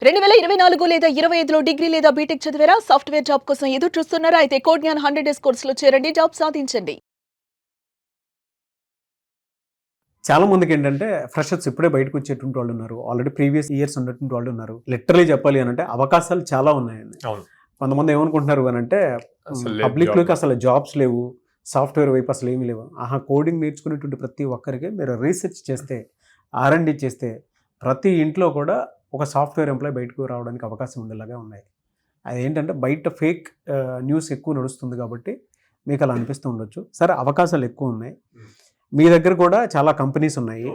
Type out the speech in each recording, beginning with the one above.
2024 లేదా 25లో డిగ్రీ లేదా బీటెక్ చదివారా? సాఫ్ట్‌వేర్ జాబ్ కోసం ఎదురు చూస్తున్నారా? అయితే కోడ్ జ్ఞాన్ 100 డేస్ కోర్సులో చేరండి, జాబ్ సాధించండి. చాలా మందికేంటంటే ఫ్రెషర్స్ ఇప్పుడే బయటకొచ్చేటువంటి వాళ్ళున్నారు. ఆల్రెడీ ప్రీవియస్ ఇయర్స్ ఉన్నటువంటి వాళ్ళున్నారు. లిటరల్లీ చెప్పాలి అనంటే అవకాశాలు చాలా ఉన్నాయండి. అవును. కొంతమంది ఏమనుకుంటున్నారు అనంటే అసలు లేదు పబ్లిక్‌లోకి జాబ్. అసలు జాబ్స్ లేవు. సాఫ్ట్‌వేర్ వైపు అసలు ఏమీ లేవు. కోడింగ్ నేర్చుకునేటువంటి ప్రతి ఒక్కరికి మీరు రీసెర్చ్ చేస్తే, ఆర్&డి చేస్తే ప్రతి ఇంట్లో కూడా ఒక సాఫ్ట్‌వేర్ ఎంప్లాయీ బయటకు రావడానికి అవకాశం ఉండేలాగా ఉన్నాయి. అదేంటంటే బయట ఫేక్ న్యూస్ ఎక్కువ నడుస్తుంది కాబట్టి మీకు అలా అనిపిస్తూ ఉండొచ్చు. సరే అవకాశాలు ఎక్కువ ఉన్నాయి. మీ దగ్గర కూడా చాలా కంపెనీస్ ఉన్నాయి.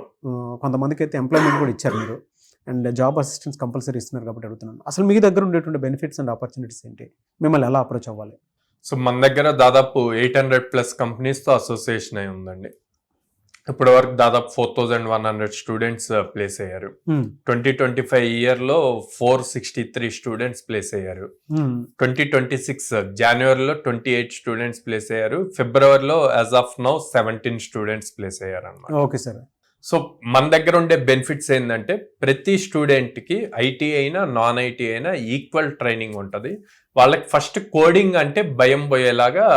కొంతమందికి అయితే ఎంప్లాయ్మెంట్ కూడా ఇచ్చారు మీరు. అండ్ జాబ్ అసిస్టెన్స్ కంపల్సరీ ఇస్తున్నారు కాబట్టి అడుగుతున్నాను. అసలు మీ దగ్గర ఉండేటువంటి బెనిఫిట్స్ అండ్ ఆపర్చునిటీస్ ఏంటి? మిమ్మల్ని ఎలా అప్రోచ్ అవ్వాలి? సో మన దగ్గర దాదాపు 800+ కంపెనీస్తో అసోసియేషన్ అయి ఉందండి. ఇప్పటి వరకు దాదాపు 4100 స్టూడెంట్స్ ప్లేస్ అయ్యారు. 2025 ఇయర్లో 463 స్టూడెంట్స్ ప్లేస్ అయ్యారు. 2026 జనవరిలో 28 స్టూడెంట్స్ ప్లేస్ అయ్యారు. ఫిబ్రవరిలో as of now 17 students place అయ్యారు అన్నమాట. Okay sir. సో మన దగ్గర ఉండే బెనిఫిట్స్ ఏంటంటే ప్రతి స్టూడెంట్కి ఐటీ అయినా నాన్ ఐటీ అయినా ఈక్వల్ ట్రైనింగ్ ఉంటుంది. వాళ్ళకి ఫస్ట్ కోడింగ్ అంటే భయం పోయేలాగా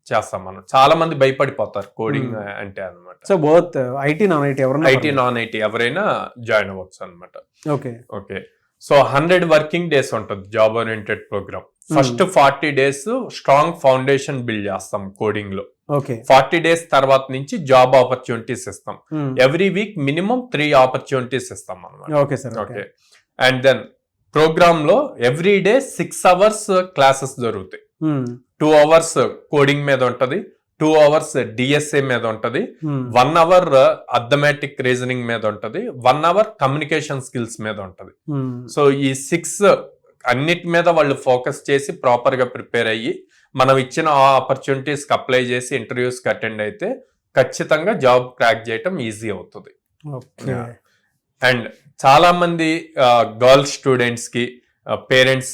చేస్తాం మనం. చాలా మంది భయపడిపోతారు కోడింగ్ అంటే అనమాట. So both IT non IT ఎవరైనా ఐటీ నాన్ ఐటీ ఎవరైనా జాయిన్ అవ్వచ్చు అనమాట. Okay. Okay. So 100 working days ఉంటుంది job oriented programme. First 40 days strong foundation build చేస్తాం కోడింగ్ లో. ఓకే. 40 డేస్ తర్వాత నుంచి జాబ్ ఆపర్చునిటీస్ ఇస్తాం. ఎవ్రీ వీక్ మినిమం 3 ఆపర్చునిటీస్ ఇస్తాం అనమాట. Okay sir. Okay. And then programme లో ఎవ్రీ డే 6 అవర్స్ క్లాసెస్ జరుగుతాయి. 2 అవర్స్ కోడింగ్ మీద ఉంటది, 2 అవర్స్ డిఎస్ఏ మీద ఉంటది, 1 అవర్ అథమెటిక్ రీజనింగ్ మీద ఉంటది, 1 అవర్ కమ్యూనికేషన్ స్కిల్స్ మీద ఉంటది. సో ఈ 6 అన్నిటి మీద వాళ్ళు ఫోకస్ చేసి ప్రాపర్ గా ప్రిపేర్ అయ్యి మనం ఇచ్చిన ఆపర్చునిటీస్ కి అప్లై చేసి ఇంటర్వ్యూస్ కి అటెండ్ అయితే ఖచ్చితంగా జాబ్ క్రాక్ చేయటం ఈజీ అవుతుంది. అండ్ చాలా మంది గర్ల్స్ స్టూడెంట్స్ కి పేరెంట్స్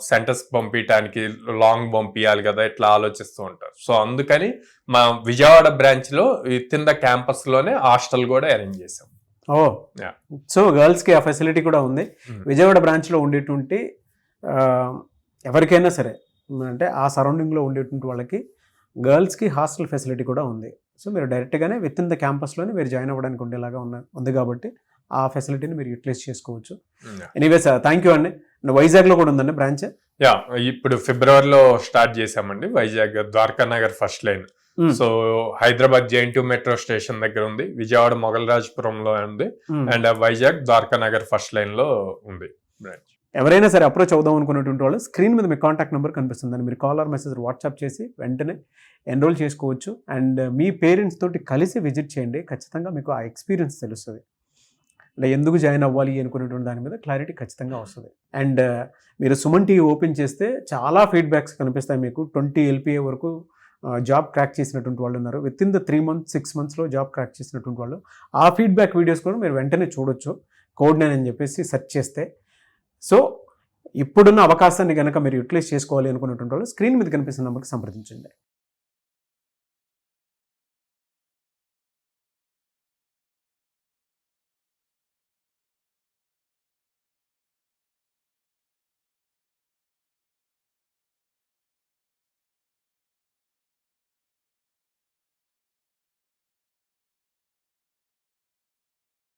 సెంటర్స్ పంపించడానికి లాంగ్ పంపించాలి కదా, ఇట్లా ఆలోచిస్తూ ఉంటారు. సో అందుకని మా విజయవాడ బ్రాంచ్ లో కింద క్యాంపస్ లోనే హాస్టల్ కూడా అరేంజ్ చేసాం. సో గర్ల్స్ కి ఆ ఫెసిలిటీ కూడా ఉంది. విజయవాడ బ్రాంచ్ లో ఉండేటువంటి ఎవరికైనా సరే అంటే ఆ సరౌండింగ్ లో ఉండేటువంటి వాళ్ళకి గర్ల్స్ కి హాస్టల్ ఫెసిలిటీ కూడా ఉంది. సో మీరు డైరెక్ట్ గానే విత్ ఇన్ ద క్యాంపస్ లోనే మీరు జాయిన్ అవ్వడానికి ఉండేలాగా ఉంది కాబట్టి ఆ ఫెసిలిటీని మీరు యూటిలైజ్ చేసుకోవచ్చు. ఎనీవేస్ థ్యాంక్ యూ అండి. వైజాగ్ లో కూడా ఉందండి బ్రాంచ్? ఇప్పుడు ఫిబ్రవరిలో స్టార్ట్ చేసామండి. Vizag Dwaraka Nagar first line. So Hyderabad JNT metro station దగ్గర ఉంది, విజయవాడ మొగల్రాజ్పురంలో ఉంది, and Vizag Dwaraka Nagar first line లో ఉంది బ్రాంచ్. ఎవరైనా సరే అప్రోచ్ అవుదాం అనుకున్నటువంటి వాళ్ళు స్క్రీన్ మీద మీ కాంటాక్ట్ నెంబర్ కనిపిస్తుందని మీరు కాల్ ఆర్ మెసేజ్ వాట్సాప్ చేసి వెంటనే ఎన్రోల్ చేసుకోవచ్చు. అండ్ మీ పేరెంట్స్ తోటి కలిసి విజిట్ చేయండి. ఖచ్చితంగా మీకు ఆ ఎక్స్పీరియన్స్ తెలుస్తుంది. అంటే ఎందుకు జాయిన్ అవ్వాలి అనుకునేటువంటి దాని మీద క్లారిటీ ఖచ్చితంగా వస్తుంది. అండ్ మీరు సుమన్ టీవీ ఓపెన్ చేస్తే చాలా ఫీడ్బ్యాక్స్ కనిపిస్తాయి మీకు. 20 LPA వరకు జాబ్ క్రాక్ చేసినటువంటి వాళ్ళు ఉన్నారు. విత్ ఇన్ ద 3 months 6 monthsలో జాబ్ క్రాక్ చేసినటువంటి వాళ్ళు. ఆ ఫీడ్బ్యాక్ వీడియోస్ కూడా మీరు వెంటనే చూడొచ్చు కోడ్ జ్ఞాన్ అని చెప్పేసి సెర్చ్ చేస్తే. సో ఇప్పుడున్న అవకాశాన్ని కనుక మీరు యూటిలైజ్ చేసుకోవాలి అనుకున్నటువంటి వాళ్ళు స్క్రీన్ మీద కనిపిస్తున్న నెంబర్కి సంప్రదించండి.